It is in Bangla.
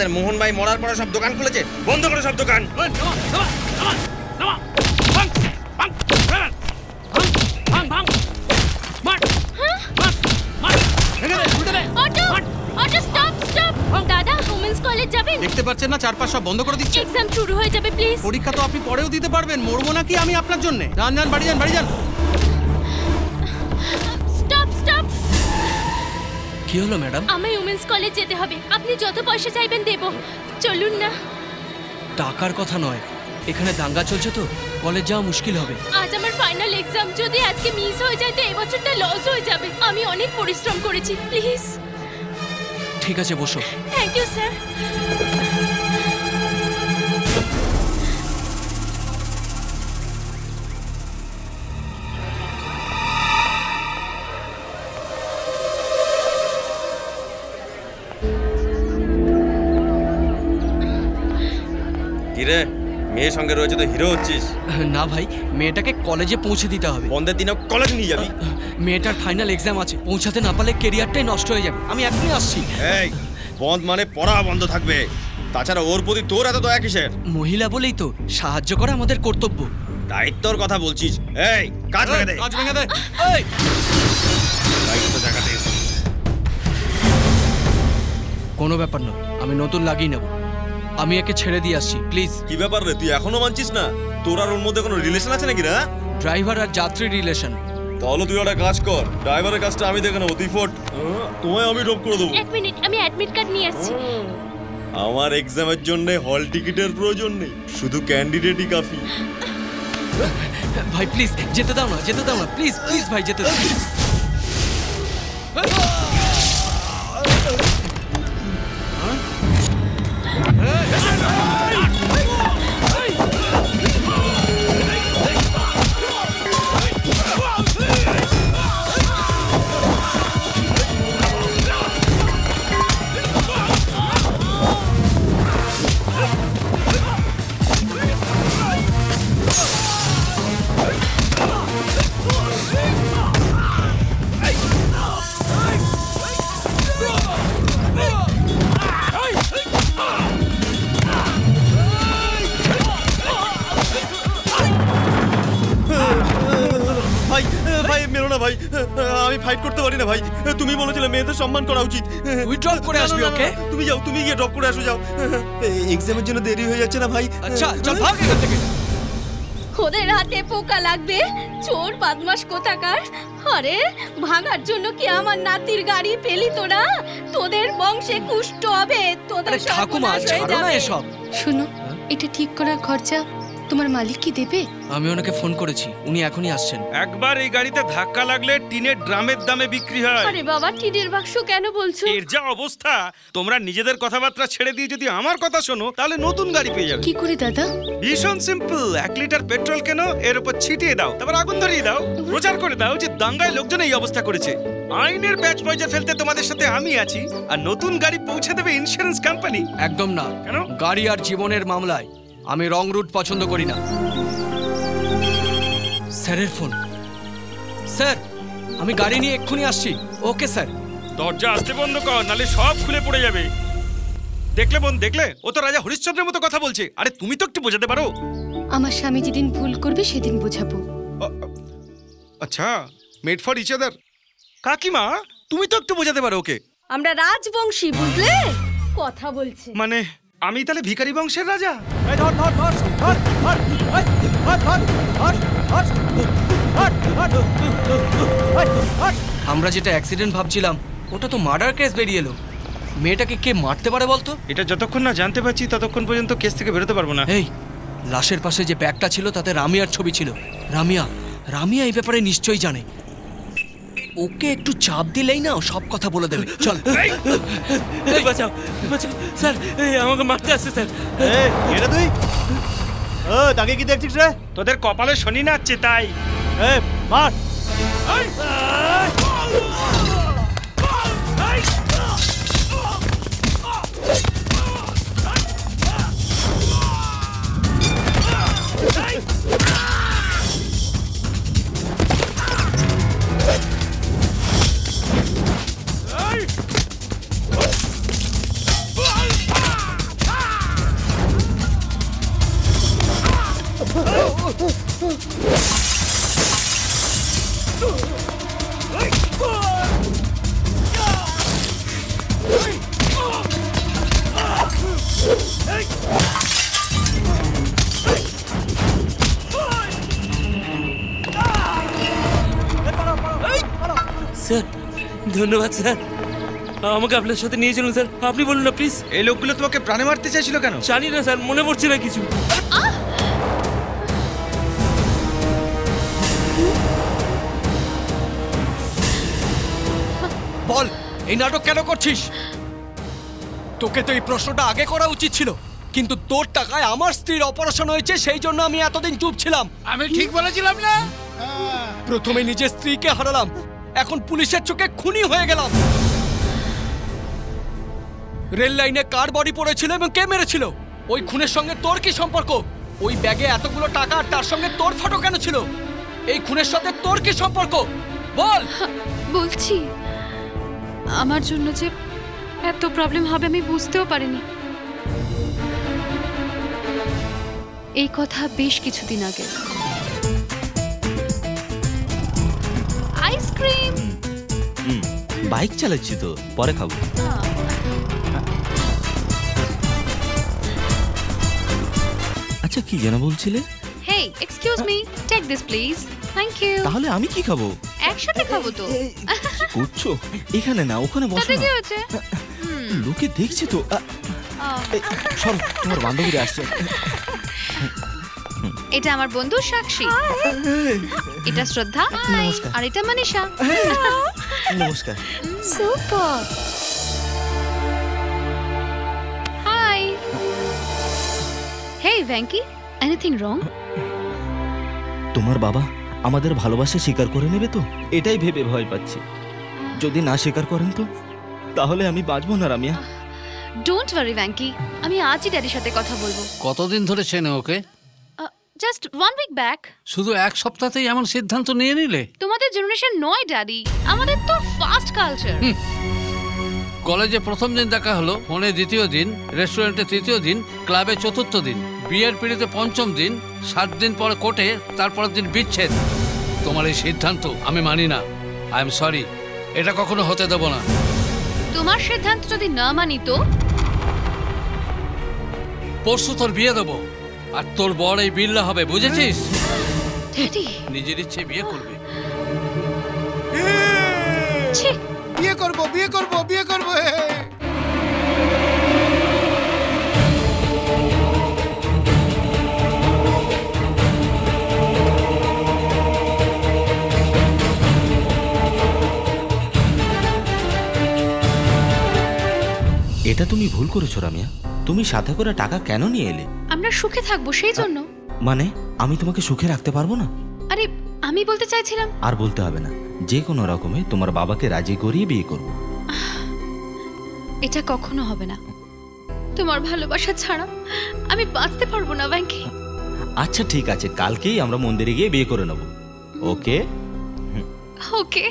আমাদের মোহন ভাই মরার পরে সব দোকান খুলেছে, বন্ধ করে সব দোকান। দাদা উমেন্স কলেজ যাবেন? দেখতে পাচ্ছেন না চারপাশ সব বন্ধ করে দিচ্ছে। এক্সাম শুরু হয়ে যাবে, প্লিজ। পরীক্ষা তো আপনি পরেও দিতে পারবেন, মরবো নাকি আমি আপনার জন্য? যান যান, বাড়ি যান, বাড়ি যান। Stop stop. কি হলো ম্যাডাম? আমায় উমেন্স কলেজ যেতে হবে, আপনি যত পয়সা চাইবেন দেব, চলুন না। টাকার কথা নয়, এখানে দাঙ্গা চলছে তো কলেজ যাওয়া মুশকিল হবে। আজ আমার ফাইনাল এক্সাম, যদি আজকে মিস হয়ে যায় তো এবছরটা লস হয়ে যাবে। আমি অনেক পরিশ্রম করেছি, প্লিজ। ঠিক আছে, বসো। Thank you sir. কিরে, মেয়ের সঙ্গে রয়েছে তো হিরো হচ্ছিস? না ভাই, মেয়েটাকে কলেজে পৌঁছে দিতে হবে। বন্ধের দিনেও কলেজ নিয়ে যাবি? মেয়েটার ফাইনাল এক্সাম আছে, পৌঁছাতে না পারলে কেরিয়ারটাই নষ্ট হয়ে যাবে। আমি এখনই আসছি। এই বন্ধ মানে পড়া বন্ধ থাকবে, তাছাড়া ওর প্রতি তোর এত দয়া কিসের? মহিলা বলেই তো সাহায্য করা আমাদের কর্তব্য। দায়িত্বর কথা বলছিস? এই কাজ ভেঙে দে, কাজ ভেঙে দে। এই দায়িত্ব দেখাতে এসেছিস। কোনো ব্যাপার না, আমি নতুন লাগিয়ে নেব। আমি একে ছেড়ে দিয়ে আসছি, প্লিজ। কি ব্যাপার রে, তুই এখনো মানছিস না? তোর আর ওর মধ্যে কোনো রিলেশন আছে নাকি? না, ড্রাইভার আর যাত্রী রিলেশন। তাহলে তুই একটা কাজ কর, ড্রাইভারের কাজটা আমি দেখে নেবো, তুই ফোট, তোমায় আমি ড্রপ করে দেবো। এক মিনিট, আমি অ্যাডমিট কার্ড নিয়ে আসছি। আমার এক্সামের জন্য হল টিকিটের প্রয়োজন নেই, শুধু ক্যান্ডিডেটই কাফি। ভাই প্লিজ যেতে দাও না, যেতে দাও না, প্লিজ প্লিজ ভাই, যেতে দাও। ভাই ভাই মেরো না ভাই, আমি ফাইট করতে পারি না ভাই। তুমি বলেছিলে মেয়েদের সম্মান করা উচিত। তুই ড্রপ করে আসবি ওকে? তুমি যাও, তুমি গিয়ে ড্রপ করে আসো, যাও। এক্সামের জন্য দেরি হয়ে যাচ্ছে না ভাই? আচ্ছা চল ভাগ এখান থেকে। ওদের হাতে পোকা লাগবে, চোর বদমাশ কোথাকার। আরে ভাঙার জন্য কি আমার নাতির গাড়ি পেলি তোরা? তোদের বংশে কুষ্ঠ হবে, তোদের ঠাকুমা সর্বনাশ হয়ে ছাড়ো না যাবে। এসব। শোনো, এটা ঠিক করার খরচা তোমার মালিক কি দেবে? আমি ওনাকে ফোন করেছি, উনি এখনই আসছেন। একবার এই গাড়িতে ধাক্কা লাগলে টিনের ড্রামের দামে বিক্রি হয়। আরে বাবা, টিনের বাক্স কেন বলছো? এর যা অবস্থা, তোমরা নিজেদের কথাবার্তা ছেড়ে দিয়ে যদি আমার কথা শোনো তাহলে নতুন গাড়ি পেয়ে যাবে। কি করে দাদা? ভীষণ সিম্পল, 1 লিটার পেট্রোল কেনো, এর উপর ছিটিয়ে দাও, তারপর আগুন ধরিয়ে দাও, প্রচার করে দাও যে দাঙ্গায় লোকজন এই অবস্থা করেছে। আইনের ব্যাচ পয়সা ফেলতে তোমাদের সাথে আমি আছি, আর নতুন গাড়ি পৌঁছে দেবে ইন্স্যুরেন্স কোম্পানি। একদম না। কেন? গাড়ি আর জীবনের মামলায় আমি রং রুট পছন্দ করি না। স্যারের ফোন। স্যার, আমি গাড়ি নিয়ে এক্ষুনি আসছি। Okay sir. দরজা আসতে বন্ধ কর, নালে সব খুলে পড়ে যাবে। দেখলে বোন, দেখলে? ও তো রাজা হরিশ্চন্দ্রের মতো কথা বলছে। আরে তুমি তো একটু বোঝাতে পারো। আমার স্বামী যেদিন ভুল করবে সেদিন বোঝাবো। আচ্ছা, মেড ফর ইচ আদার। কাকিমা, তুমি তো একটু বোঝাতে পারো ওকে। আমরা রাজবংশী, বুঝলে? কথা বলছে মানে আমি তাহলে ভিখারি বংশের রাজা? আমরা যেটা অ্যাক্সিডেন্ট ভাবছিলাম ওটা তো মার্ডার কেস বেরিয়ে এলো। মেয়েটাকে কে মারতে পারে বলতো? এটা যতক্ষণ না জানতে পারছি ততক্ষণ পর্যন্ত কেস থেকে বেরোতে পারবো না। এই লাশের পাশে যে ব্যাগটা ছিল তাতে রামিয়ার ছবি ছিল। রামিয়া এই ব্যাপারে নিশ্চয়ই জানে। ওকে একটু চাপ দিলেই না সব কথা বলে দেবে। চল। বাঁচাও বাঁচাও স্যার, আমাকে মারতে আসছে স্যার। এটা তুই তাকে কি দেখছিস রে? তোদের কপালে শনি না আছে তাই। মার। স্যার ধন্যবাদ স্যার, আমাকে আপনার সাথে নিয়ে চলুন স্যার। আপনি বলুন না প্লিজ। এই লোকগুলো তোমাকে প্রাণে মারতে চাইছিল কেন? জানি না স্যার, মনে পড়ছে না কিছু। বল, এই নাটক কেন করছিস? তোকে তো এই প্রশ্নটা আগে করা উচিত ছিল, কিন্তু তোর টাকায় আমার স্ত্রীর অপারেশন হয়েছে, সেই জন্য আমি এতদিন চুপ ছিলাম। আমি ঠিক বলেছিলাম না? প্রথমে নিজের স্ত্রীকে হারালাম, এখন পুলিশের চোখে খুনি হয়ে গেলাম। রেল লাইনে কার বডি পড়েছিল এবং কে মেরেছিল? ওই খুনের সঙ্গে তোর কি সম্পর্ক? ওই ব্যাগে এতগুলো টাকা আর তার সঙ্গে তোর ফটো কেন ছিল? এই খুনের সাথে তোর কি সম্পর্ক? বল। বলছি, আমার জন্য যে এত প্রবলেম হবে আমি বুঝতেও পারিনি। এই কথা বেশ কিছুদিন আগে। আইসক্রিম। বাইক চালাচ্ছি তো, পরে খাবো। আচ্ছা, কি যেন বলছিলে? Hey, excuse me, take this please. Thank you. তাহলে আমি কি খাবো? একসাথে খাবো তো। কি করছো? এখানে না, ওখানে বসো তাতে না। কি হয়েছে? লোকে দেখছে তো। সর, তোমার বান্ধবীরা আসছে। এটা আমার বন্ধু সাক্ষী, এটা শ্রদ্ধা, নমস্কার। আর এটা মনীষা। নমস্কার। সুপার। হাই। হেই ভ্যাঙ্কি, এনিথিং রং? তোমার বাবা আমাদের ভালোবাসা স্বীকার করে নেবে তো, এটাই ভেবে ভয় পাচ্ছি। যদি না স্বীকার করেন তো, তাহলে আমি বাঁচবো না রামিয়া। ডোন্ট ওয়ারি ভ্যাঙ্কি, আমি আজই ড্যাডির সাথে কথা বলবো। কতদিন ধরে চেনে ওকে? Just 1 week back. শুধু এক সপ্তাহতেই এমন সিদ্ধান্ত নিয়ে নিলে? তোমাদের জেনারেশন নয় ড্যাডি, আমাদের তো ফাস্ট কালচার। কলেজে প্রথম দিন দেখা হলো, ফোনে দ্বিতীয় দিন, রেস্টুরেন্টে তৃতীয় দিন, ক্লাবে চতুর্থ দিন, বিয়ের পিড়িতে পঞ্চম দিন, 7 দিন পরে কোর্টে, তারপরের দিন বিচ্ছেদ। তোমার এই সিদ্ধান্ত আমি মানি না। আই এম সরি, এটা কখনো হতে দেব না। তোমার সিদ্ধান্ত যদি না মানি তো? পরশু তোর বিয়ে দেবো, আর তোর বড় এই বিল্লা হবে, বুঝেছিস? ড্যাডি নিজের ইচ্ছে বিয়ে করবে। বিয়ে করবো, বিয়ে করবো, বিয়ে করবো। এটা তুমি ভুল করেছো রামিয়া। তুমি সাথে করে টাকা কেন নিয়ে এলে? আমরা সুখে থাকবো সেই জন্য। মানে আমি তোমাকে সুখে রাখতে পারবো না? আরে আমি বলতে চাইছিলাম। আর বলতে হবে না, যে কোনো রকমে তোমার বাবাকে রাজি করিয়ে বিয়ে করব। এটা কখনো হবে না। তোমার ভালোবাসা ছাড়া আমি বাঁচতে পারবো না ভ্যাঙ্কি। আচ্ছা ঠিক আছে, কালকেই আমরা মন্দিরে গিয়ে বিয়ে করে নেব। ওকে? ওকে।